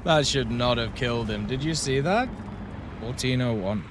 That should not have killed him. Did you see that? 1401.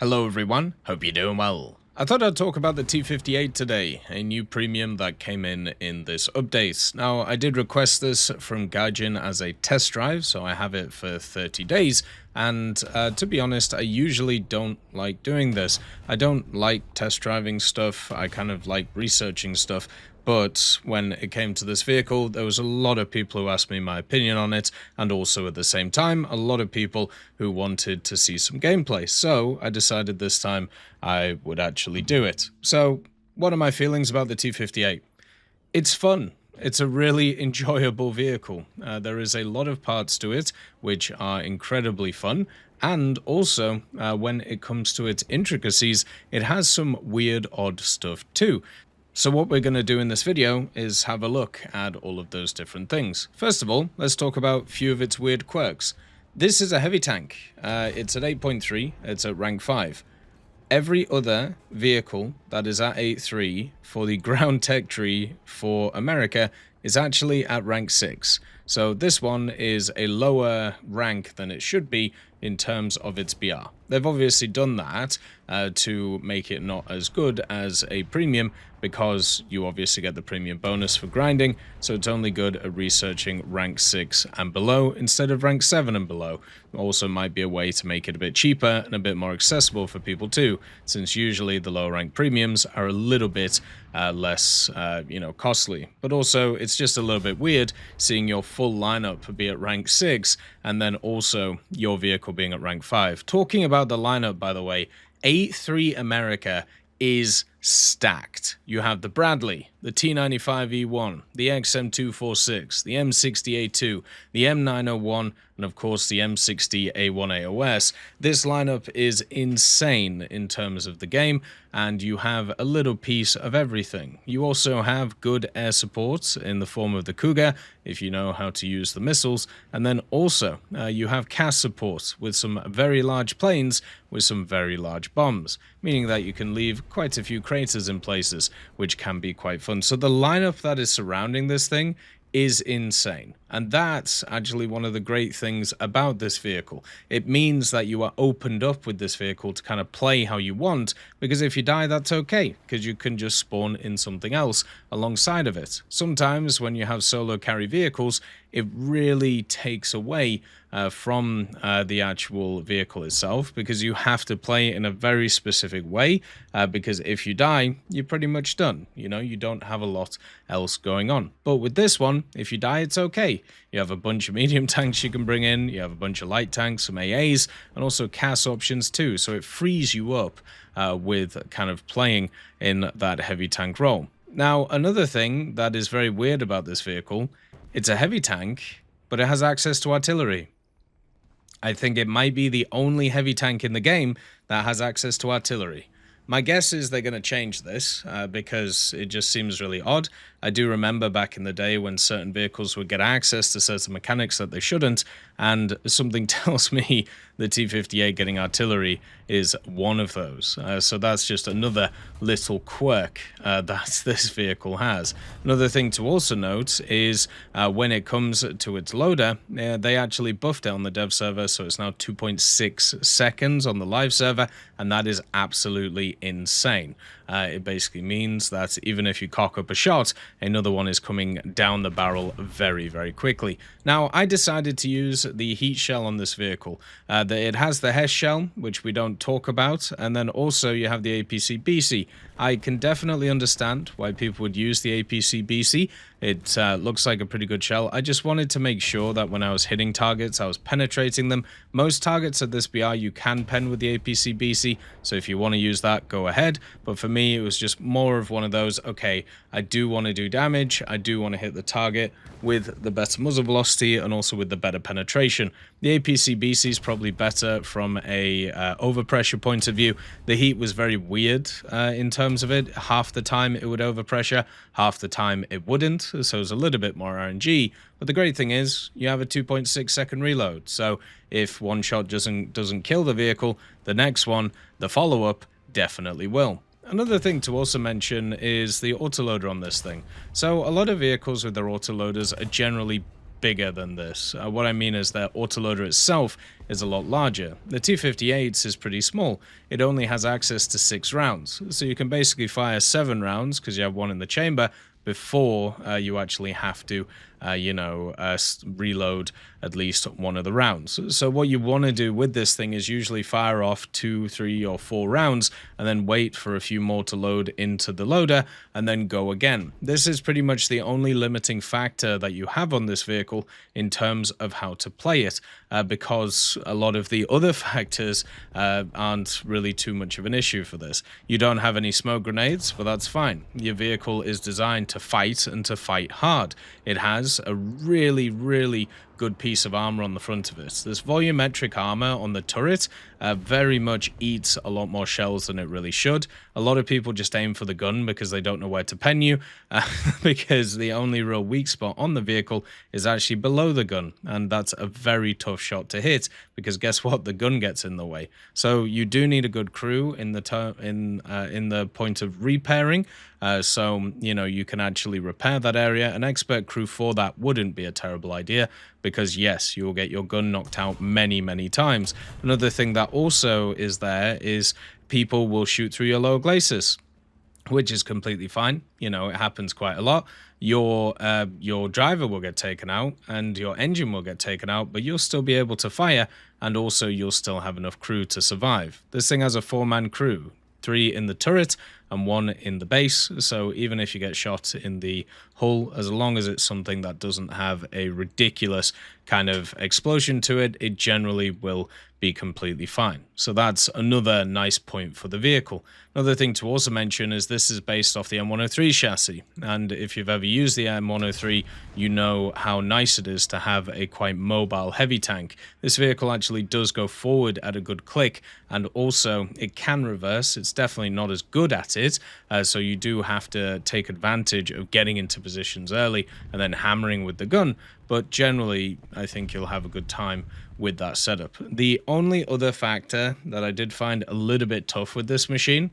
Hello everyone, hope you're doing well. I thought I'd talk about the T58 today, a new premium that came in this update. Now, I did request this from Gaijin as a test drive, so I have it for 30 days, and to be honest, I usually don't like doing this. I don't like test driving stuff, I kind of like researching stuff. But when it came to this vehicle, there was a lot of people who asked me my opinion on it, and also at the same time, a lot of people who wanted to see some gameplay. So I decided this time I would actually do it. So what are my feelings about the T58? It's fun. It's a really enjoyable vehicle. There is a lot of parts to it which are incredibly fun. And also, when it comes to its intricacies, it has some weird, odd stuff too. So what we're going to do in this video is have a look at all of those different things. First of all, let's talk about a few of its weird quirks. This is a heavy tank. It's at 8.3, it's at rank 5. Every other vehicle that is at 8.3 for the ground tech tree for America is actually at rank 6. So this one is a lower rank than it should be in terms of its BR. They've obviously done that to make it not as good as a premium, because you obviously get the premium bonus for grinding, so it's only good at researching rank 6 and below instead of rank 7 and below. Also might be a way to make it a bit cheaper and a bit more accessible for people too, since usually the lower rank premiums are a little bit less costly. But also it's just a little bit weird seeing your full lineup be at rank 6 and then also your vehicle being at rank 5. Talking about the lineup, by the way, 8.3 America is stacked. You have the Bradley, the T95E1, the XM246, the M60A2, the M901, and of course the M60A1AOS. This lineup is insane in terms of the game, and you have a little piece of everything. You also have good air support in the form of the Cougar, if you know how to use the missiles, and then also you have cast support with some very large planes with some very large bombs, meaning that you can leave quite a few craters in places, which can be quite fun. So the lineup that is surrounding this thing is insane, and that's actually one of the great things about this vehicle. It means that you are opened up with this vehicle to kind of play how you want, because if you die, that's okay, because you can just spawn in something else alongside of it. Sometimes when you have solo carry vehicles, it really takes away from the actual vehicle itself, because you have to play in a very specific way, because if you die, you're pretty much done. You know, you don't have a lot else going on. But with this one, if you die, it's okay. You have a bunch of medium tanks you can bring in, you have a bunch of light tanks, some AAs, and also CAS options too, so it frees you up with kind of playing in that heavy tank role. Now, another thing that is very weird about this vehicle, it's a heavy tank, but it has access to artillery. I think it might be the only heavy tank in the game that has access to artillery. My guess is they're going to change this because it just seems really odd. I do remember back in the day when certain vehicles would get access to certain mechanics that they shouldn't, and something tells me the T58 getting artillery is one of those. So that's just another little quirk that this vehicle has. Another thing to also note is when it comes to its loader, they actually buffed it on the dev server, so it's now 2.6 seconds on the live server, and that is absolutely insane. It basically means that even if you cock up a shot, another one is coming down the barrel very, very quickly. Now, I decided to use the heat shell on this vehicle. It has the HESH shell, which we don't talk about, and then also you have the APC-BC. I can definitely understand why people would use the APC-BC, It looks like a pretty good shell. I just wanted to make sure that when I was hitting targets, I was penetrating them. Most targets at this BR you can pen with the APC-BC, so if you want to use that, go ahead. But for me, it was just more of one of those, okay, I do want to do damage, I do want to hit the target with the better muzzle velocity and also with the better penetration. The APC-BC is probably better from a overpressure point of view. The heat was very weird in terms of it. Half the time it would overpressure, half the time it wouldn't, so it's a little bit more RNG. But the great thing is you have a 2.6 second reload, so if one shot doesn't kill the vehicle, the next one, the follow-up, definitely will. Another thing to also mention is the autoloader on this thing. So a lot of vehicles with their autoloaders are generally bigger than this. What I mean is their autoloader itself is a lot larger. The T58 is pretty small. It only has access to 6 rounds. So you can basically fire 7 rounds because you have one in the chamber before you actually have to, reload at least one of the rounds. So what you want to do with this thing is usually fire off 2, 3, or 4 rounds and then wait for a few more to load into the loader and then go again. This is pretty much the only limiting factor that you have on this vehicle in terms of how to play it, because a lot of the other factors aren't really too much of an issue for this. You don't have any smoke grenades, but that's fine. Your vehicle is designed to fight and to fight hard. It has a really, really good piece of armor on the front of it. This volumetric armor on the turret very much eats a lot more shells than it really should. A lot of people just aim for the gun because they don't know where to pen you, because the only real weak spot on the vehicle is actually below the gun, and that's a very tough shot to hit because guess what? The gun gets in the way. So you do need a good crew in the point of repairing. So you can actually repair that area. An expert crew for that wouldn't be a terrible idea, because yes, you will get your gun knocked out many, many times. Another thing that also is there is people will shoot through your lower glacis, which is completely fine. It happens quite a lot. Your driver will get taken out and your engine will get taken out, but you'll still be able to fire, and also you'll still have enough crew to survive. This thing has a 4-man crew, 3 in the turret and 1 in the base, so even if you get shot in the hull, as long as it's something that doesn't have a ridiculous kind of explosion to it, it generally will be completely fine. So that's another nice point for the vehicle. Another thing to also mention is this is based off the M103 chassis, and if you've ever used the M103, you know how nice it is to have a quite mobile heavy tank. This vehicle actually does go forward at a good click, and also it can reverse. It's definitely not as good at it, so you do have to take advantage of getting into positions early and then hammering with the gun, but generally I think you'll have a good time with that setup. The only other factor that I did find a little bit tough with this machine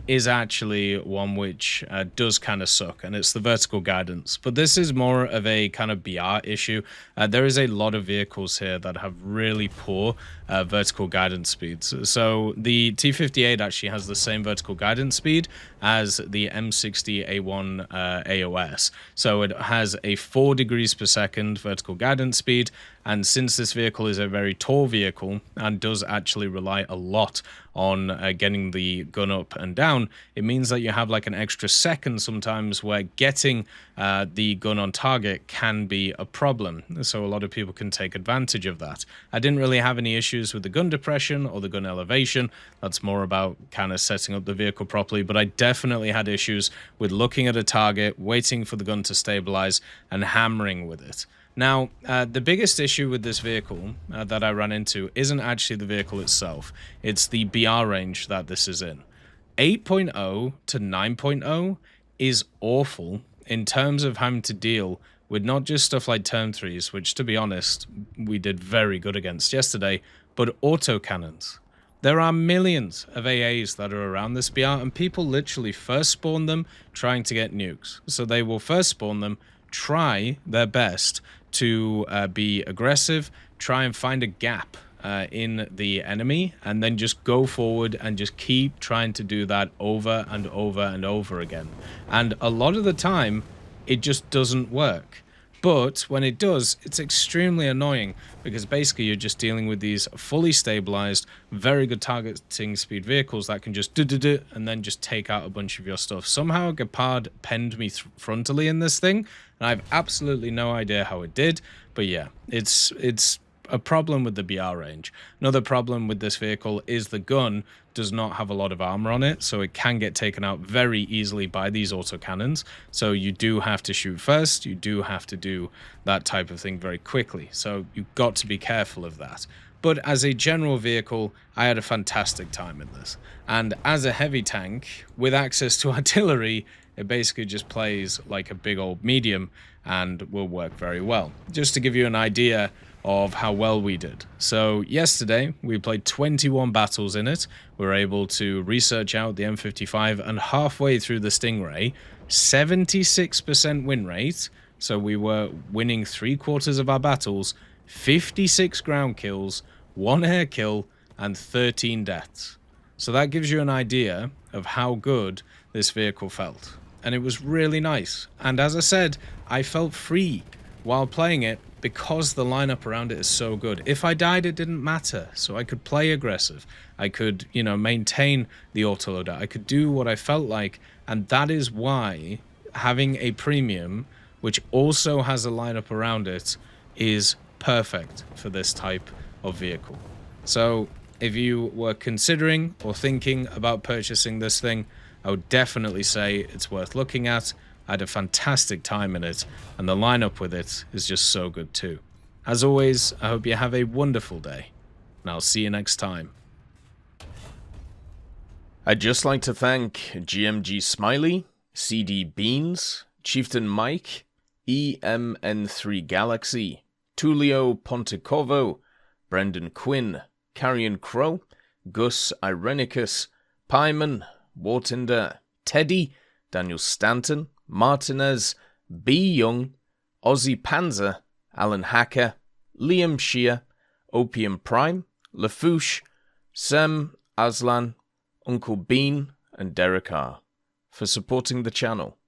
is actually one which does kind of suck, and it's the vertical guidance. But this is more of a kind of BR issue. There is a lot of vehicles here that have really poor vertical guidance speeds. So the T58 actually has the same vertical guidance speed as the M60A1 AOS. So it has a 4 degrees per second vertical guidance speed, and since this vehicle is a very tall vehicle and does actually rely a lot on getting the gun up and down, it means that you have like an extra second sometimes where getting the gun on target can be a problem. So a lot of people can take advantage of that. I didn't really have any issues with the gun depression or the gun elevation. That's more about kind of setting up the vehicle properly, but I definitely had issues with looking at a target, waiting for the gun to stabilize, and hammering with it. Now, the biggest issue with this vehicle that I ran into isn't actually the vehicle itself. It's the BR range that this is in. 8.0 to 9.0 is awful in terms of having to deal with not just stuff like turn 3s, which, to be honest, we did very good against yesterday, but autocannons. There are millions of AAs that are around this BR, and people literally first spawn them trying to get nukes. So they will first spawn them, try their best to be aggressive, try and find a gap in the enemy, and then just go forward and just keep trying to do that over and over and over again. And a lot of the time, it just doesn't work. But when it does, it's extremely annoying because basically you're just dealing with these fully stabilized, very good targeting speed vehicles that can just do and then just take out a bunch of your stuff. Somehow Gepard penned me frontally in this thing, and I have absolutely no idea how it did. But yeah, it's a problem with the BR range. Another problem with this vehicle is the gun does not have a lot of armor on it, so it can get taken out very easily by these autocannons. So you do have to shoot first, you do have to do that type of thing very quickly. So you've got to be careful of that. But as a general vehicle, I had a fantastic time in this. And as a heavy tank, with access to artillery, it basically just plays like a big old medium and will work very well. Just to give you an idea of how well we did. So yesterday we played 21 battles in it. We were able to research out the M55, and halfway through the Stingray, 76% win rate. So we were winning 3/4 of our battles, 56 ground kills, 1 air kill, and 13 deaths. So that gives you an idea of how good this vehicle felt. And it was really nice. And as I said, I felt free while playing it because the lineup around it is so good. If I died, it didn't matter. So I could play aggressive. I could, maintain the autoloader. I could do what I felt like. And that is why having a premium, which also has a lineup around it, is perfect for this type of vehicle. So if you were considering or thinking about purchasing this thing, I would definitely say it's worth looking at. I had a fantastic time in it, and the lineup with it is just so good too. As always, I hope you have a wonderful day, and I'll see you next time. I'd just like to thank GMG Smiley, CD Beans, Chieftain Mike, EMN3 Galaxy, Tulio Pontecorvo, Brendan Quinn, Carrion Crow, Gus Irenicus, Pyman, Wartinder, Teddy, Daniel Stanton, Martinez, B. Young, Ozzy Panzer, Alan Hacker, Liam Shear, Opium Prime, Lafouche, Sem, Aslan, Uncle Bean, and Derek R. for supporting the channel.